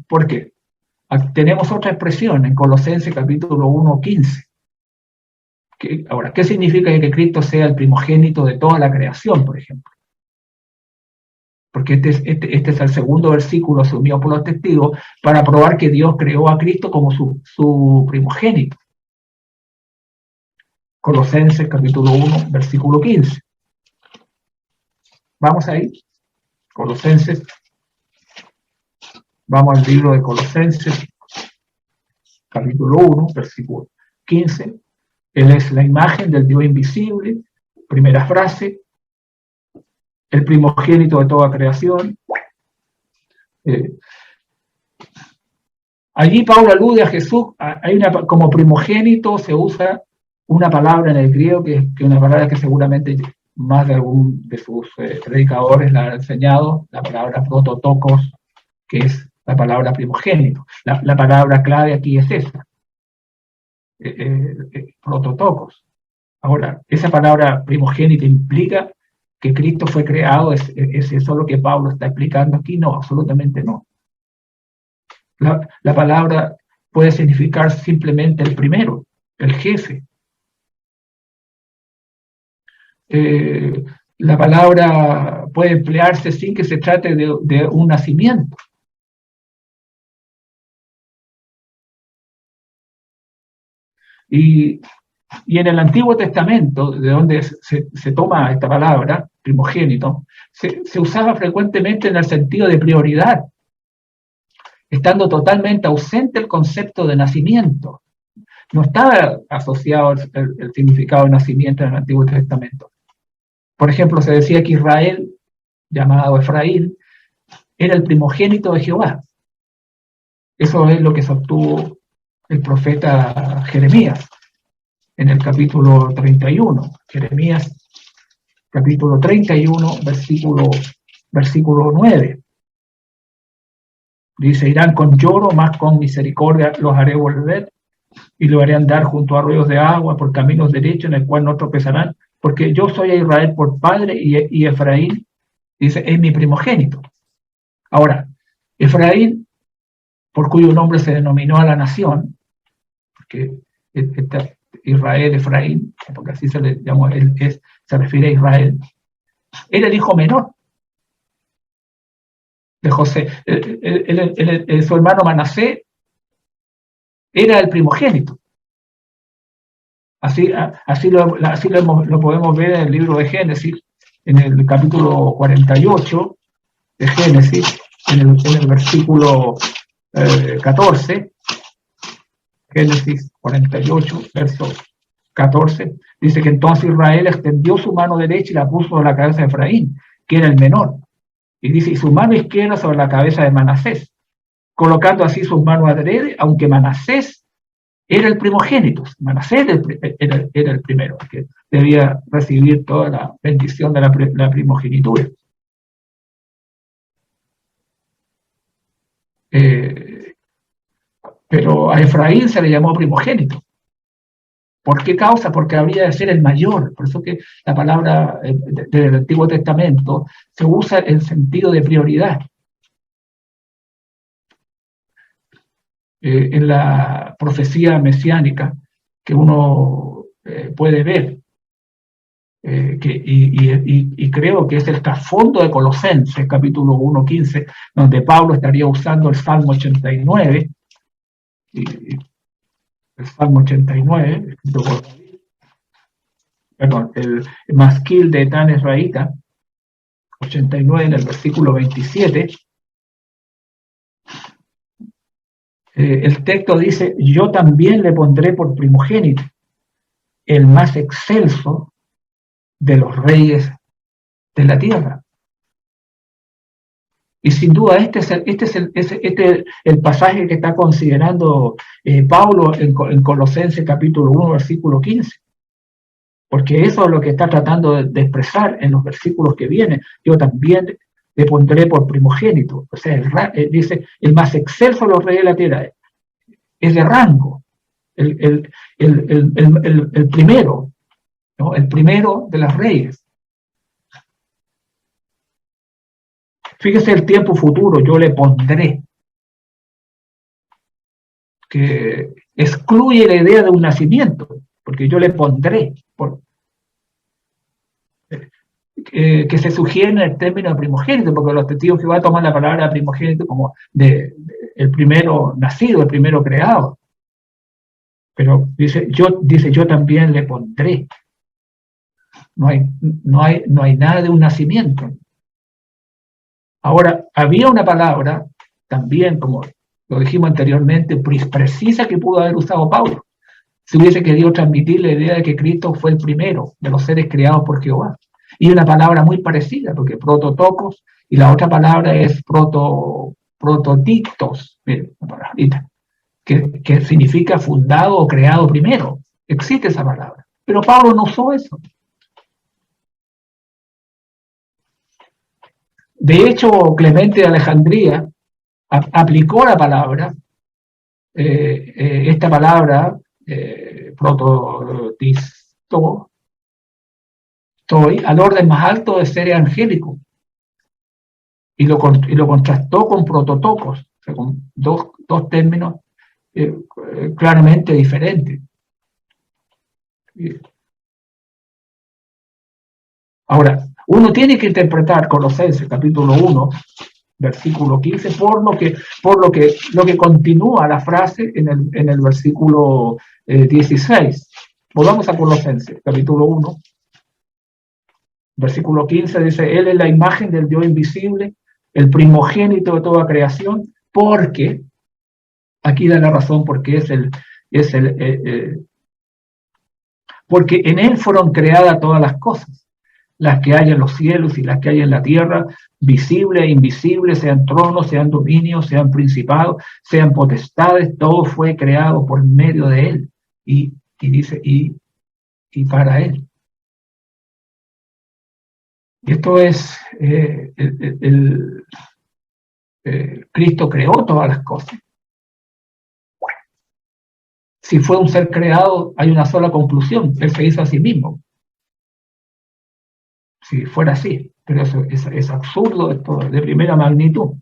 ¿Por qué? Tenemos otra expresión en Colosenses capítulo 1:15. Ahora, ¿qué significa que Cristo sea el primogénito de toda la creación, por ejemplo? Porque este es el segundo versículo asumido por los testigos para probar que Dios creó a Cristo como su primogénito. Colosenses capítulo 1, versículo 15. Vamos ahí. Colosenses. Vamos al libro de Colosenses, capítulo 1, versículo 15. Él es la imagen del Dios invisible. Primera frase. El primogénito de toda creación. Allí Pablo alude a Jesús. Como primogénito se usa una palabra en el griego, que es una palabra que seguramente más de algún de sus predicadores la han enseñado, la palabra prototokos, que es la palabra primogénito. La palabra clave aquí es esa, prototokos. Ahora, esa palabra primogénito implica que Cristo fue creado, ¿es eso lo que Pablo está explicando aquí? No, absolutamente no. La palabra puede significar simplemente el primero, el jefe. La palabra puede emplearse sin que se trate de un nacimiento. Y en el Antiguo Testamento, de donde se toma esta palabra, primogénito, se usaba frecuentemente en el sentido de prioridad, estando totalmente ausente el concepto de nacimiento. No estaba asociado el significado de nacimiento en el Antiguo Testamento. Por ejemplo, se decía que Israel, llamado Efraín, era el primogénito de Jehová. Eso es lo que sostuvo el profeta Jeremías en el capítulo 31. Jeremías, capítulo 31, versículo 9. Dice: irán con lloro, más con misericordia los haré volver, y lo haré andar junto a arroyos de agua, por caminos derechos en el cual no tropezarán, porque yo soy a Israel por padre, y Efraín, dice, es mi primogénito. Ahora, Efraín, por cuyo nombre se denominó a la nación, porque Israel, Efraín, porque así se le llamó, se refiere a Israel, era el hijo menor de José. Su hermano Manasés era el primogénito. Así lo podemos ver en el libro de Génesis, en el capítulo 48 de Génesis, en el versículo 14, Génesis 48, verso 14, dice que entonces Israel extendió su mano derecha y la puso sobre la cabeza de Efraín, que era el menor, y dice, y su mano izquierda sobre la cabeza de Manasés, colocando así sus manos adrede, aunque Manasés era el primogénito. Manasés era el primero, que debía recibir toda la bendición de la primogenitura. Pero a Efraín se le llamó primogénito. ¿Por qué causa? Porque habría de ser el mayor. Por eso que la palabra del Antiguo Testamento se usa en sentido de prioridad. En la profecía mesiánica que uno puede ver, y creo que es el trasfondo de Colosenses, capítulo 1:15, donde Pablo estaría usando el Salmo 89, el Salmo 89, perdón, el Masquil de Etán Esraíta, 89 en el versículo 27, el texto dice, yo también le pondré por primogénito, el más excelso de los reyes de la tierra. Y sin duda este es el pasaje que está considerando Pablo en Colosenses capítulo 1, versículo 15. Porque eso es lo que está tratando de expresar en los versículos que vienen. Yo también le pondré por primogénito. O sea, dice, el más excelso de los reyes de la tierra. Es de rango. El primero, ¿no? El primero de los reyes. Fíjese el tiempo futuro, yo le pondré, que excluye la idea de un nacimiento, porque yo le pondré, que se sugiere en el término de primogénito, porque los testigos de Jehová toman la palabra primogénito como el primero nacido, el primero creado. Pero dice, yo también le pondré. No hay nada de un nacimiento. Ahora, había una palabra, también, como lo dijimos anteriormente, precisa que pudo haber usado Pablo, si hubiese querido transmitir la idea de que Cristo fue el primero de los seres creados por Jehová. Y una palabra muy parecida, porque prototocos, y la otra palabra es protodictos, que significa fundado o creado primero. Existe esa palabra. Pero Pablo no usó eso. De hecho, Clemente de Alejandría aplicó la palabra, esta palabra, protodisto, al orden más alto de seres angélicos, y lo contrastó con prototocos, o sea, con dos términos claramente diferentes. Ahora, uno tiene que interpretar Colosenses capítulo 1, versículo 15, por lo que continúa la frase en el versículo 16. Volvamos a Colosenses capítulo 1, versículo 15, dice, Él es la imagen del Dios invisible, el primogénito de toda creación, porque, aquí da la razón, porque porque en Él fueron creadas todas las cosas, las que hay en los cielos y las que hay en la tierra, visibles e invisibles, sean tronos, sean dominios, sean principados, sean potestades, todo fue creado por medio de Él. Y dice, y para Él. Y esto es, Cristo creó todas las cosas. Si fue un ser creado, hay una sola conclusión, Él se hizo a sí mismo. Si fuera así, pero eso es absurdo, esto de primera magnitud.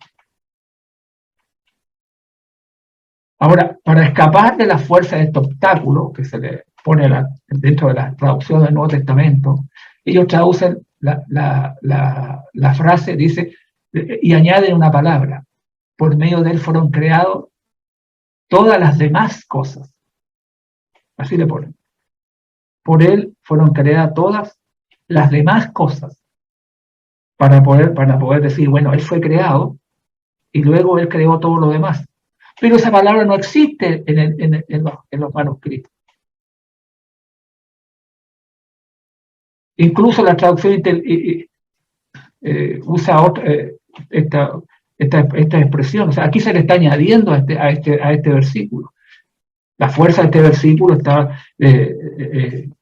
Ahora, para escapar de la fuerza de este obstáculo que se le pone dentro de la traducción del Nuevo Testamento, ellos traducen la frase, dice, y añaden una palabra, por medio de Él fueron creados todas las demás cosas. Así le ponen. Por Él fueron creadas todas las demás cosas, para poder decir, bueno, Él fue creado, y luego Él creó todo lo demás. Pero esa palabra no existe en los manuscritos. Incluso la traducción usa esta expresión. O sea, aquí se le está añadiendo a este versículo. La fuerza de este versículo está... él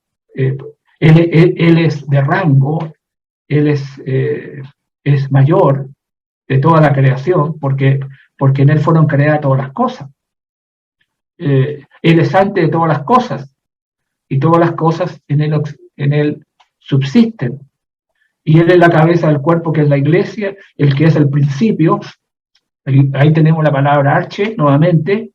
es de rango, Él es mayor de toda la creación, porque en Él fueron creadas todas las cosas. Él es antes de todas las cosas, y todas las cosas en Él subsisten. Y Él es la cabeza del cuerpo, que es la iglesia, el que es el principio. Ahí tenemos la palabra arche, nuevamente,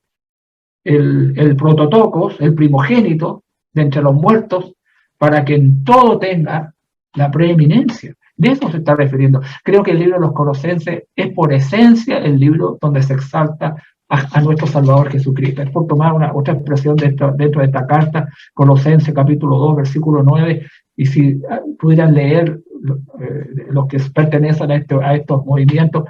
el prototocos, el primogénito de entre los muertos, para que en todo tenga la preeminencia. De eso se está refiriendo. Creo que el libro de los Colosenses es por esencia el libro donde se exalta a nuestro Salvador Jesucristo. Es por tomar otra expresión dentro de esta carta, Colosenses capítulo 2, versículo 9, y si pudieran leer los que pertenecen a estos movimientos,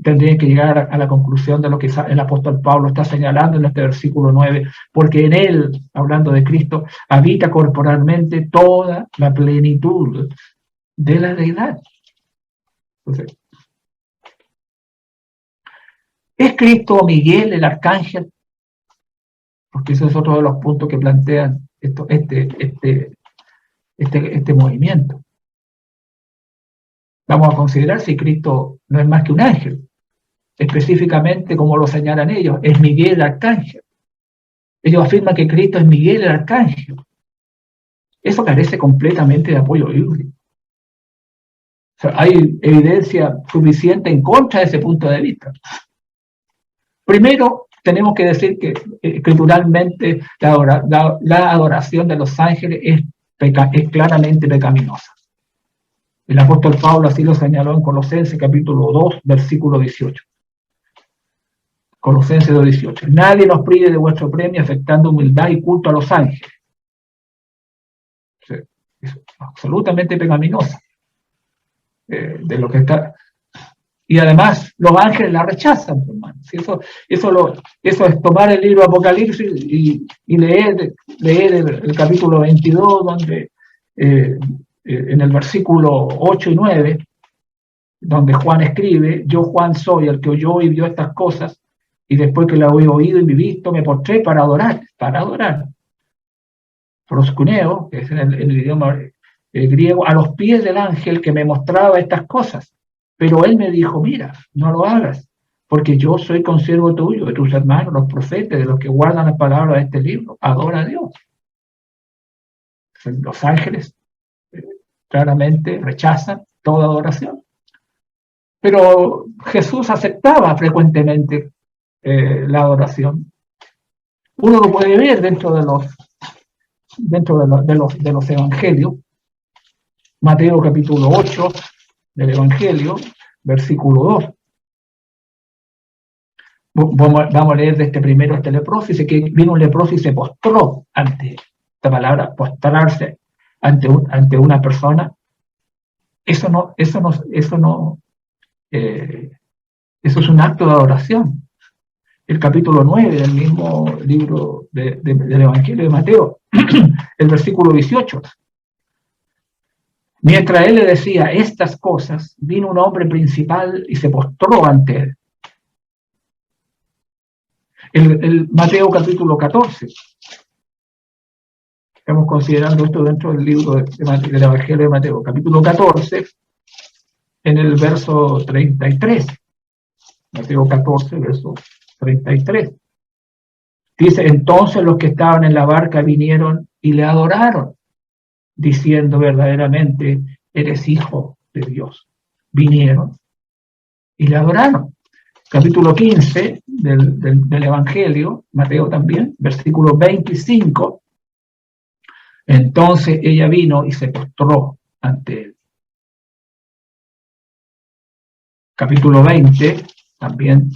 tendrían que llegar a la conclusión de lo que el apóstol Pablo está señalando en este versículo 9, porque en Él, hablando de Cristo, habita corporalmente toda la plenitud de la deidad. Entonces, ¿es Cristo Miguel el arcángel? Porque ese es otro de los puntos que plantean este movimiento. Vamos a considerar si Cristo no es más que un ángel. Específicamente, como lo señalan ellos, es Miguel el arcángel. Ellos afirman que Cristo es Miguel el arcángel. Eso carece completamente de apoyo bíblico. O sea, hay evidencia suficiente en contra de ese punto de vista. Primero, tenemos que decir que escrituralmente la adoración de los ángeles es claramente pecaminosa. El apóstol Pablo así lo señaló en Colosenses capítulo 2, versículo 18. Colosenses 2, 18. Nadie nos prive de vuestro premio afectando humildad y culto a los ángeles. Es absolutamente pecaminosa. De lo que está. Y además, los ángeles la rechazan, hermano. Eso es tomar el libro Apocalipsis y leer el capítulo 22, donde en el versículo 8 y 9, donde Juan escribe: yo, Juan, soy el que oyó y vio estas cosas, y después que la he oído y me visto, me postré para adorar. Proskuneo, que es en el idioma griego, a los pies del ángel que me mostraba estas cosas. Pero él me dijo: mira, no lo hagas, porque yo soy consiervo tuyo, de tus hermanos, los profetas, de los que guardan las palabras de este libro. Adora a Dios. Los ángeles claramente rechazan toda adoración. Pero Jesús aceptaba frecuentemente la adoración. Uno lo puede ver dentro de los evangelios. Mateo capítulo 8 del Evangelio, versículo 2. Vamos a leer de este primero, este leproso. Dice que vino un leproso y se postró ante esta palabra, postrarse ante una persona. Eso es un acto de adoración. El capítulo 9 del mismo libro del Evangelio de Mateo, el versículo 18. Mientras él le decía estas cosas, vino un hombre principal y se postró ante él. El Mateo capítulo 14. Estamos considerando esto dentro del libro del Evangelio de Mateo. Capítulo 14, en el verso 33. Mateo 14, verso 33. Dice: entonces los que estaban en la barca vinieron y le adoraron, diciendo: verdaderamente eres hijo de Dios. Vinieron y le adoraron. Capítulo 15 del Evangelio, Mateo también, versículo 25. Entonces ella vino y se postró ante él. Capítulo 20, también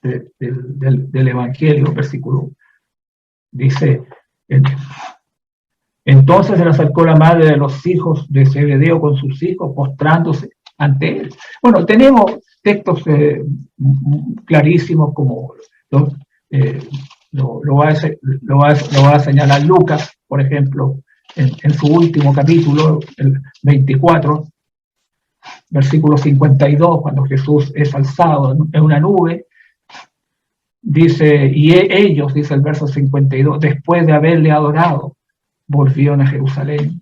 del Evangelio, versículo, dice: entonces se le acercó la madre de los hijos de Zebedeo con sus hijos, postrándose ante él. Bueno, tenemos textos clarísimos, como lo va a señalar Lucas, por ejemplo, en su último capítulo, el 24, versículo 52, cuando Jesús es alzado en una nube. Dice: y ellos, dice el verso 52, después de haberle adorado, volvieron a Jerusalén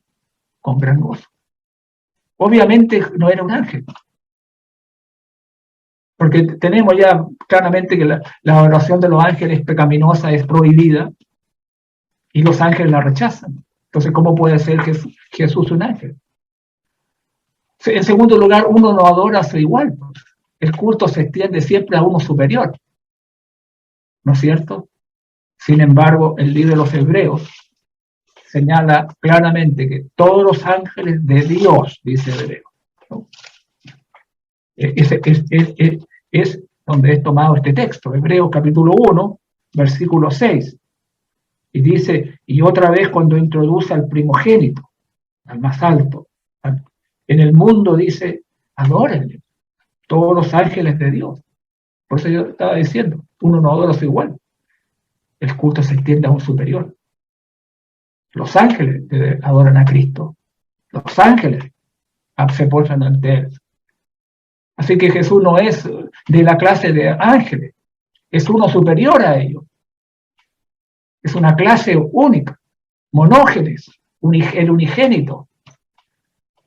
con gran gozo. Obviamente no era un ángel, porque tenemos ya claramente que la adoración de los ángeles es pecaminosa, es prohibida, y los ángeles la rechazan. Entonces, ¿cómo puede ser Jesús un ángel? En segundo lugar, uno no adora a su igual. El culto se extiende siempre a uno superior, ¿no es cierto? Sin embargo, el libro de los Hebreos señala claramente que todos los ángeles de Dios, dice Hebreo, ¿no? Es donde es tomado este texto, Hebreos capítulo 1, versículo 6. Y dice: y otra vez cuando introduce al primogénito, al más alto, en el mundo, dice: adórenle, todos los ángeles de Dios. Por eso yo estaba diciendo, uno no adora a su igual. El culto se extiende a un superior. Los ángeles adoran a Cristo. Los ángeles se postran ante él. Así que Jesús no es de la clase de ángeles, es uno superior a ellos. Es una clase única, monógenes, el unigénito.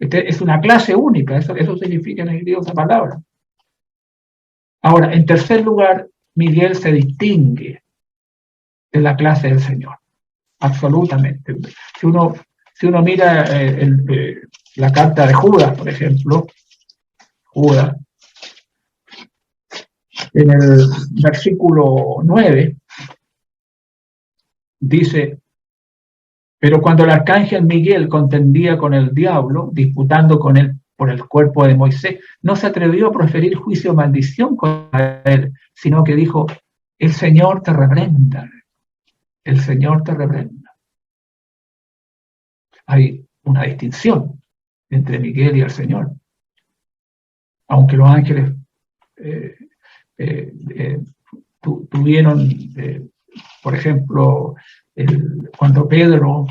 Es una clase única, eso significa en el griego esa palabra. Ahora, en tercer lugar, Miguel se distingue de la clase del Señor, absolutamente. Si uno mira la carta de Judas, por ejemplo, Judas, En el versículo 9 dice: pero cuando el arcángel Miguel contendía con el diablo, disputando con él por el cuerpo de Moisés, no se atrevió a proferir juicio o maldición contra él, sino que dijo: el Señor te reprenda, el Señor te reprenda. Hay una distinción entre Miguel y el Señor. Aunque los ángeles tuvieron, por ejemplo, cuando Pedro,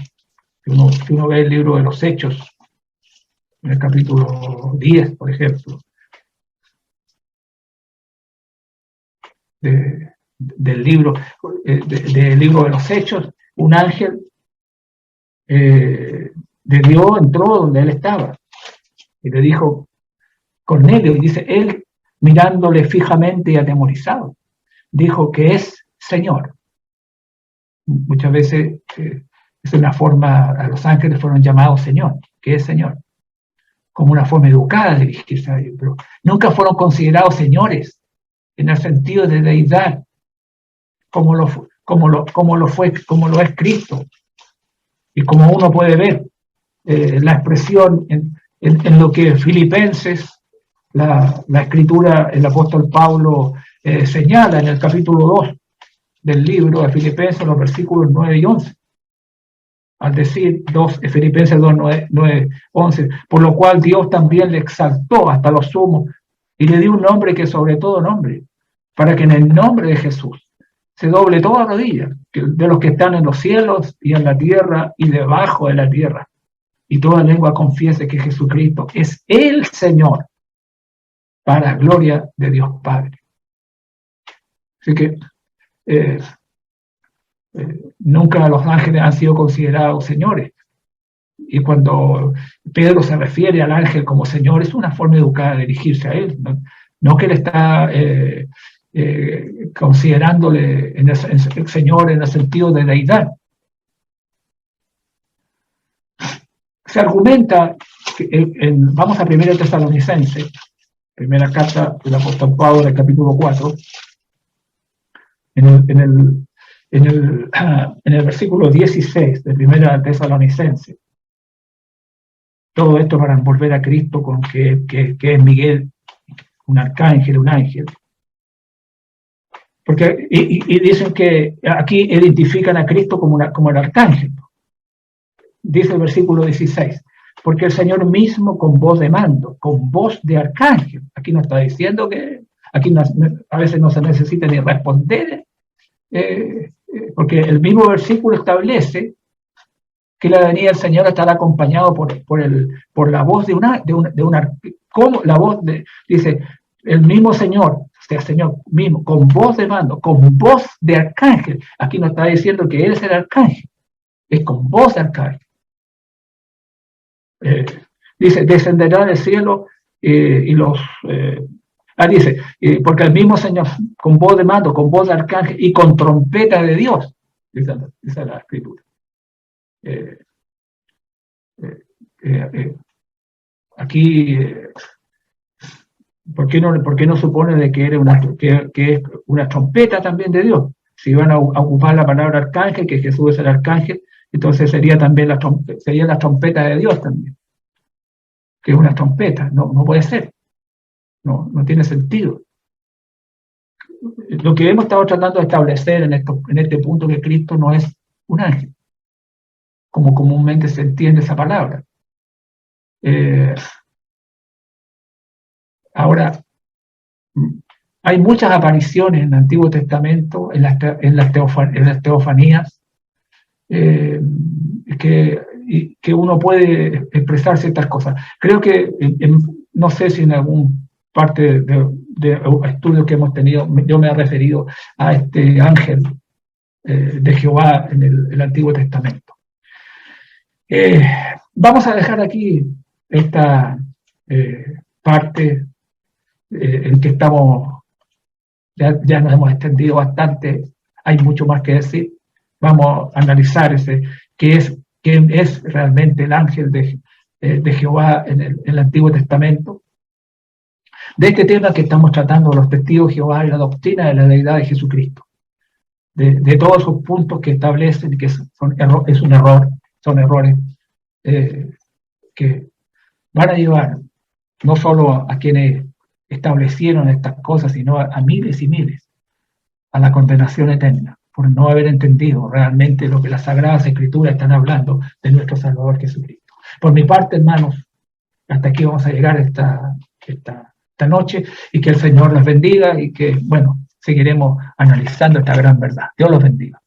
si uno ve el libro de los Hechos, en el capítulo 10, por ejemplo, del libro de los Hechos, un ángel de Dios entró donde él estaba y le dijo: Cornelio, y dice él, mirándole fijamente y atemorizado, dijo que es Señor. Muchas veces es una forma, a los ángeles fueron llamados Señor, que es Señor, como una forma educada de dirigirse a ellos, pero nunca fueron considerados señores en el sentido de deidad, como lo es Cristo. Y como uno puede ver la expresión en lo que Filipenses, la escritura, el apóstol Pablo señala en el capítulo 2 del libro de Filipenses, los versículos 9 y 11. Al decir Filipenses 2, 9, 11, por lo cual Dios también le exaltó hasta lo sumo y le dio un nombre que sobre todo nombre, para que en el nombre de Jesús se doble toda rodilla de los que están en los cielos y en la tierra y debajo de la tierra, y toda lengua confiese que Jesucristo es el Señor, para gloria de Dios Padre. Así que nunca los ángeles han sido considerados señores. Y cuando Pedro se refiere al ángel como Señor, es una forma educada de dirigirse a él, no que él está considerándole el Señor en el sentido de deidad. Se argumenta vamos a 1 Tesalonicenses, primera carta del apóstol Pablo, del capítulo 4, en el versículo 16 de 1 Tesalonicenses. Todo esto para envolver a Cristo con que es Miguel, un arcángel, un ángel. Porque, y dicen que aquí identifican a Cristo como el arcángel. Dice el versículo 16, porque el Señor mismo con voz de mando, con voz de arcángel. Aquí no está diciendo que, aquí a veces no se necesita ni responder, porque el mismo versículo establece que la venida del Señor estará acompañado por la voz como la voz dice, el mismo Señor, o sea, Señor mismo, con voz de mando, con voz de arcángel. Aquí no está diciendo que Él es el arcángel, es con voz de arcángel. Dice, descenderá del cielo dice, porque el mismo Señor, con voz de mando, con voz de arcángel y con trompeta de Dios, dice la escritura. Aquí, ¿por qué no supone de que es una trompeta también de Dios? Si van a ocupar la palabra arcángel, que Jesús es el arcángel, entonces sería también la trompeta de Dios también, que es una trompeta. No puede ser, no tiene sentido. Lo que hemos estado tratando de establecer en este punto, que Cristo no es un ángel, como comúnmente se entiende esa palabra. Ahora, hay muchas apariciones en el Antiguo Testamento, en las teofanías, que uno puede expresar ciertas cosas. Creo que, no sé si en alguna parte de estudios que hemos tenido, yo me he referido a este ángel de Jehová en el Antiguo Testamento. Vamos a dejar aquí esta parte en que estamos, ya nos hemos extendido bastante, hay mucho más que decir. Vamos a analizar quién es realmente el ángel de Jehová en el Antiguo Testamento. de este tema que estamos tratando, los testigos de Jehová y la doctrina de la deidad de Jesucristo. De todos esos puntos que establecen que es un error, son errores que van a llevar no solo a quienes establecieron estas cosas, sino a miles y miles a la condenación eterna, por no haber entendido realmente lo que las Sagradas Escrituras están hablando de nuestro Salvador Jesucristo. Por mi parte, hermanos, hasta aquí vamos a llegar esta noche, y que el Señor los bendiga y que, bueno, seguiremos analizando esta gran verdad. Dios los bendiga.